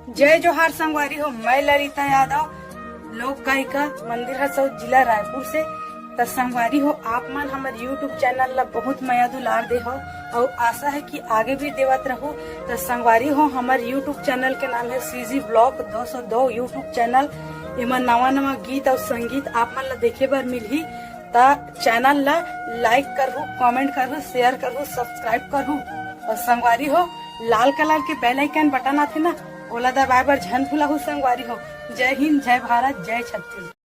जय जोहार संगवारी हो। मैं ललिता यादव, लोक गायिका, मंदिर हसौद, जिला रायपुर से। तो संगवारी हो, आप मन हमारे यूट्यूब चैनल ला बहुत माया दुलार दे हो और आशा है कि आगे भी देवत रहो। तो संगवारी हो, हमारे यूट्यूब चैनल के नाम है सीजी ब्लॉग 202 यूट्यूब चैनल। इमा नवा नवा गीत और संगीत आप मन ला देखे बर मिलही। ता चैनल ला लाइक करहु, कमेंट करहु, शेयर करहु, सब्सक्राइब करहु। और संगवारी हो, लाल कलर के बेल आइकन बटन आथे ना, ओला दबाए बर झन भूलहु संगवारी हो। जय हिंद, जय भारत, जय छत्तीसगढ़।